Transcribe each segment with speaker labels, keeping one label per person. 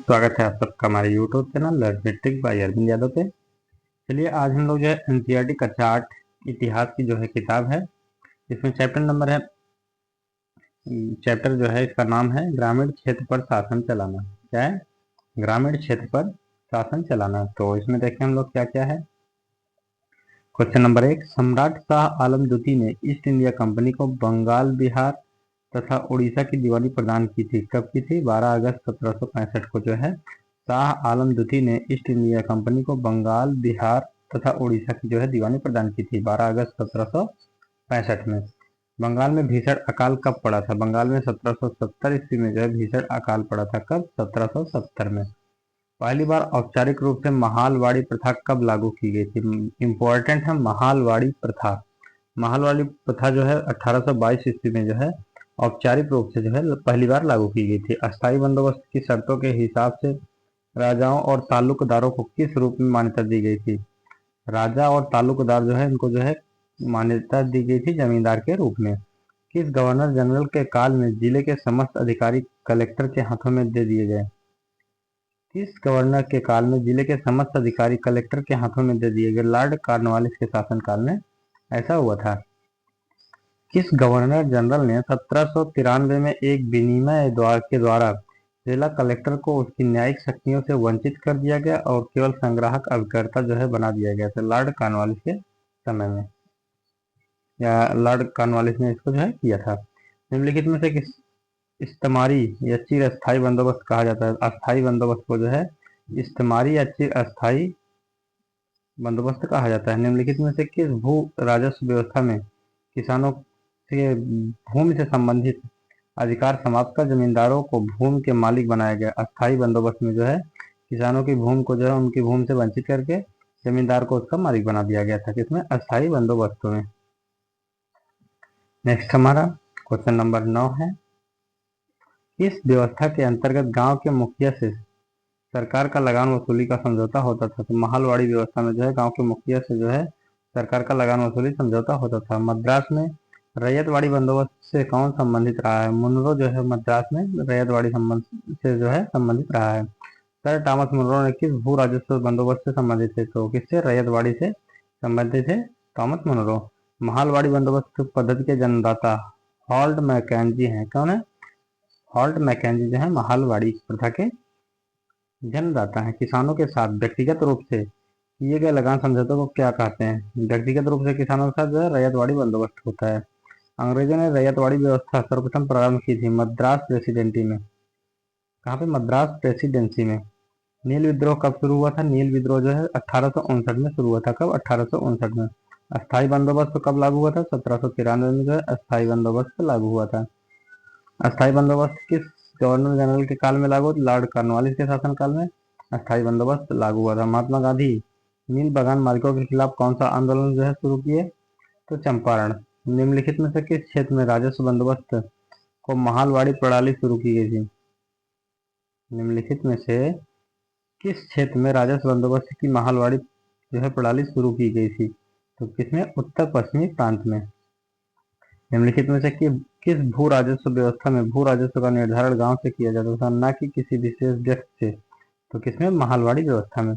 Speaker 1: स्वागत है आप सबका हमारे YouTube channel learn matric by Arvind Yadav पे। चलिए आज हम लोग जो है एनसीईआरटी कक्षा 8 इतिहास की जो है किताब है, इसमें चैप्टर नंबर है, चैप्टर जो है इसका नाम है ग्रामीण क्षेत्र पर शासन चलाना। क्या है? ग्रामीण क्षेत्र पर शासन चलाना। तो इसमें देखें हम लोग क्या क्या है। क्वेश्चन नंबर 1, सम्राट शाह आलम द्वितीय ने ईस्ट इंडिया कंपनी को बंगाल, बिहार तथा उड़ीसा की दीवानी प्रदान की थी। कब की थी? 12 अगस्त 1765 को जो है शाह आलम द्वितीय ने ईस्ट इंडिया कंपनी को बंगाल, बिहार तथा उड़ीसा की जो है दीवानी प्रदान की थी 12 अगस्त 1765 में। बंगाल में भीषण अकाल कब पड़ा था? बंगाल में 1770 ईस्वी में जो है भीषण अकाल पड़ा था। कब? 1770 में। पहली बार औपचारिक रूप से महालवाड़ी प्रथा कब लागू की गई थी? इम्पोर्टेंट है महालवाड़ी प्रथा। महालवाड़ी प्रथा जो है 1822 ईस्वी में जो है औपचारिक रूप से जो है पहली बार लागू की गई थी। अस्थायी बंदोबस्त की शर्तों के हिसाब से राजाओं और तालुकदारों को किस रूप में मान्यता दी गई थी? राजा और तालुकदार जो है इनको जो है मान्यता दी गई थी जमींदार के रूप में। किस गवर्नर जनरल के काल में जिले के समस्त अधिकारी कलेक्टर के हाथों में दे दिए गए? किस गवर्नर के काल में जिले के समस्त अधिकारी कलेक्टर के हाथों में दे दिए गए? लॉर्ड कॉर्नवालिस के शासनकाल में ऐसा हुआ था। किस गवर्नर जनरल ने 1793 में एक विनिमय के द्वारा जिला कलेक्टर को उसकी न्यायिक शक्तियों से वंचित कर दिया गया और केवल संग्राहक अभिकर्ता जो है बना दिया गया था? लॉर्ड कॉर्नवालिस के समय में, या लॉर्ड कॉर्नवालिस ने इसको जो है किया था। निम्नलिखित में से किस इस्तेमारी या चिर अस्थायी बंदोबस्त कहा जाता है? अस्थायी बंदोबस्त को जो है इस्तेमारी या चिर अस्थायी बंदोबस्त कहा जाता है। निम्नलिखित में से किस भू राजस्व व्यवस्था में किसानों के भूमि से संबंधित अधिकार समाप्त कर जमींदारों को भूमि के मालिक बनाया गया? अस्थायी बंदोबस्त में जो है किसानों की भूमि को जो है उनकी भूमि से वंचित करके जमींदार को उसका मालिक बना दिया गया था। किसमें? अस्थायी बंदोबस्तों में। नेक्स्ट हमारा क्वेश्चन नंबर 9 है, इस व्यवस्था के अंतर्गत गांव के मुखिया से सरकार का लगान वसूली का समझौता होता था। तो महालवाड़ी व्यवस्था में जो है गांव के मुखिया से जो है सरकार का लगान वसूली समझौता होता था। मद्रास में रैयतवाड़ी बंदोबस्त से कौन संबंधित रहा है? मुनरो जो है मद्रास में रैयतवाड़ी संबंध से जो है संबंधित रहा है। सर टॉमस मुनरो ने किस भू राजस्व बंदोबस्त से संबंधित थे? तो किससे? रैयतवाड़ी से संबंधित थे टॉमस मुनरो। महालवाड़ी बंदोबस्त पद्धति के जन्मदाता हॉल्ट मैकेंजी हैं। कौन है? हॉल्ट मैकेंजी जो है महालवाड़ी प्रथा के जन्मदाता हैं। किसानों के साथ व्यक्तिगत रूप से किए गए लगान समझौतों को क्या कहते हैं? व्यक्तिगत रूप से किसानों के साथ जो है रैयतवाड़ी बंदोबस्त होता है। अंग्रेजों ने रैयतवाड़ी व्यवस्था सर्वप्रथम प्रारंभ की थी मद्रास प्रेसिडेंसी में। कहाँ पे? मद्रास प्रेसिडेंसी में। नील विद्रोह कब शुरू हुआ था? नील विद्रोह जो है 1859 में शुरू हुआ था। कब? 1859 में। अस्थायी बंदोबस्त कब लागू हुआ था? 1793 में जो है अस्थायी बंदोबस्त लागू हुआ था। अस्थायी बंदोबस्त किस गवर्नर जनरल के काल में लागू हुआ? लॉर्ड कॉर्नवालिस के शासनकाल में अस्थायी बंदोबस्त लागू हुआ था। महात्मा गांधी नील बगान मालिकों के खिलाफ कौन सा आंदोलन जो है शुरू किए? तो चंपारण। निम्नलिखित में से किस क्षेत्र में राजस्व बंदोबस्त को महालवाड़ी प्रणाली शुरू की गई थी? निम्नलिखित में से किस क्षेत्र में राजस्व बंदोबस्त की महालवाड़ी जो है प्रणाली शुरू की गई थी? तो किसमें? उत्तर पश्चिमी प्रांत में। निम्नलिखित में से किस भू राजस्व व्यवस्था में भू राजस्व का निर्धारण गांव से किया जाता था, न कि किसी विशेष व्यक्ति से? तो किसमें? महालवाड़ी व्यवस्था में।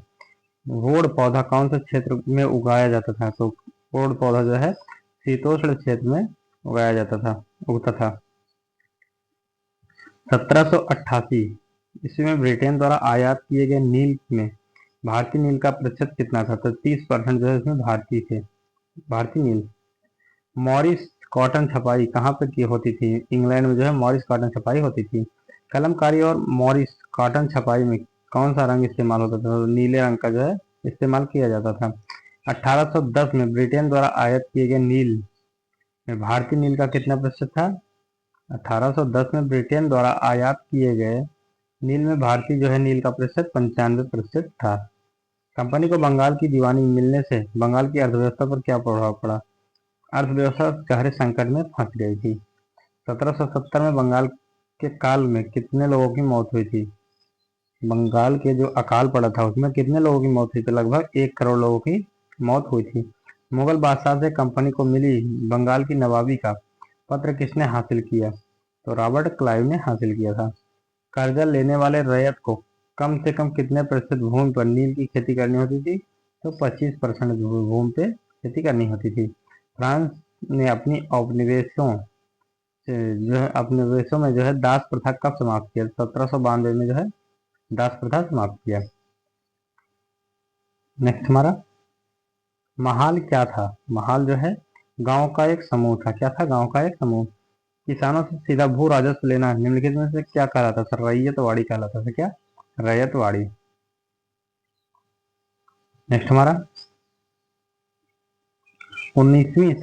Speaker 1: वोड़ पौधा कौन से क्षेत्र में उगाया जाता था? तो वोड़ पौधा जो है शीतोष्ण क्षेत्र में उगाया जाता था, उगता था। 1788 ईस्वी में ब्रिटेन द्वारा आयात किए गए नील में भारतीय नील का प्रतिशत कितना था? तो 30% जो है इसमें भारतीय थे, भारतीय नील। मॉरिस कॉटन छपाई कहाँ पर की होती थी? इंग्लैंड में जो है मॉरिस कॉटन छपाई होती थी। कलमकारी और मॉरिस कॉटन छपाई में कौन सा रंग इस्तेमाल होता था? तो नीले रंग का जो है इस्तेमाल किया जाता था। 1810 में ब्रिटेन द्वारा आयात किए गए नील में भारतीय नील का कितना प्रतिशत था? 1810 में ब्रिटेन द्वारा आयात किए गए नील में भारतीय जो है नील का प्रतिशत 95% था। कंपनी को बंगाल की दीवानी मिलने से बंगाल की अर्थव्यवस्था पर क्या प्रभाव पड़ा? अर्थव्यवस्था गहरे संकट में फंस गई थी। 1770 में बंगाल के काल में कितने लोगों की मौत हुई थी? बंगाल के जो अकाल पड़ा था उसमें कितने लोगों की मौत हुई थी? लगभग 1 करोड़ लोगों की मौत हुई थी। मुगल बादशाह से कंपनी को मिली बंगाल की नवाबी का पत्र किसने हासिल किया? तो रॉबर्ट क्लाइव ने हासिल किया था। कर्जा लेने वाले रैयत को कम से कम कितने प्रतिशत भूमि पर नील की खेती करनी होती थी? तो 25% भूमि पे खेती करनी होती थी। फ्रांस ने अपनी उपनिवेशों से जो है अपने देशों में जो है दास प्रथा कब समाप्त किया? 1792 में जो है दास प्रथा समाप्त किया। नेक्स्ट हमारा महाल क्या था? महाल जो है गांव का एक समूह था। क्या था? गांव का एक समूह। किसानों से सीधा भू राजस्व लेना निम्नलिखित में से क्या कहलाता था? रैयतवाड़ी कहलाता था। क्या? रैयतवाड़ी। नेक्स्ट हमारा 19वीं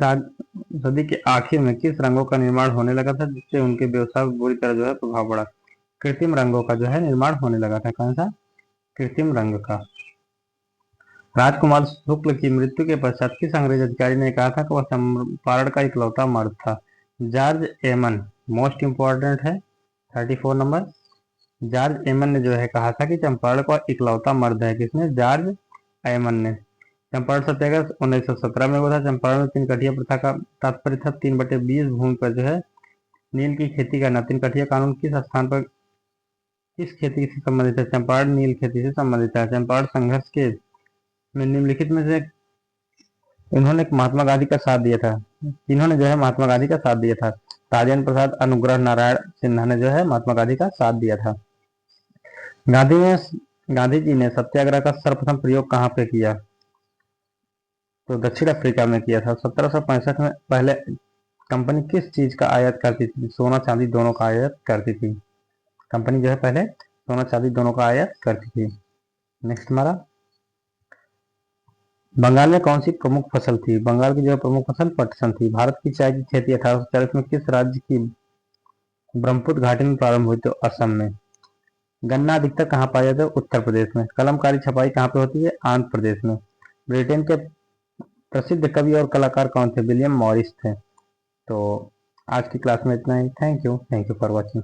Speaker 1: सदी के आखिर में किस रंगों का निर्माण होने लगा था जिससे उनके व्यवसाय पर बुरी तरह जो है प्रभाव पड़ा? कृत्रिम रंगों का जो है निर्माण होने लगा था। कौन सा? कृत्रिम रंग का। राजकुमार शुक्ल की मृत्यु के पश्चात किस अंग्रेज अधिकारी ने कहा था कि वह चंपारण का इकलौता मर्द था? जॉर्ज एमन। मोस्ट इंपॉर्टेंट है 34 नंबर। जॉर्ज एमन ने जो है कहा था कि चंपारण का इकलौता मर्द है। किसने? जॉर्ज एमन ने। चंपारण सत्याग्रह 1917 में हुआ था। चंपारण में तीन कठिया प्रथा का तात्पर्य था 3/20 भूमि पर जो है नील की खेती करना। तीन कठिया कानून किस स्थान पर किस खेती से संबंधित है? चंपारण नील खेती से संबंधित है। चंपारण संघर्ष के में निम्नलिखित में से इन्होंने महात्मा गांधी का साथ दिया था। इन्होंने जो है महात्मा गांधी का साथ दिया था। राजेंद्र प्रसाद अनुग्रह नारायण सिन्हा ने जो है महात्मा गांधी का साथ दिया था। गांधी जी ने सत्याग्रह का सर्वप्रथम प्रयोग कहाँ पे किया? तो दक्षिण अफ्रीका में किया था। 1765 में पहले कंपनी किस चीज का आयात करती थी? सोना चांदी दोनों का आयात करती थी। कंपनी जो है पहले सोना चांदी दोनों का आयात करती थी। नेक्स्ट हमारा बंगाल में कौन सी प्रमुख फसल थी? बंगाल की जो है प्रमुख फसल पटसन थी। भारत की चाय की खेती 1840 में किस राज्य की ब्रह्मपुत्र घाटी में प्रारंभ हुई? तो असम में। गन्ना अधिकतर कहाँ पाया जाता है? उत्तर प्रदेश में। कलमकारी छपाई कहाँ पे होती है? आंध्र प्रदेश में। ब्रिटेन के प्रसिद्ध कवि और कलाकार कौन थे? विलियम मॉरिस थे। तो आज की क्लास में इतना ही। Thank you for watching.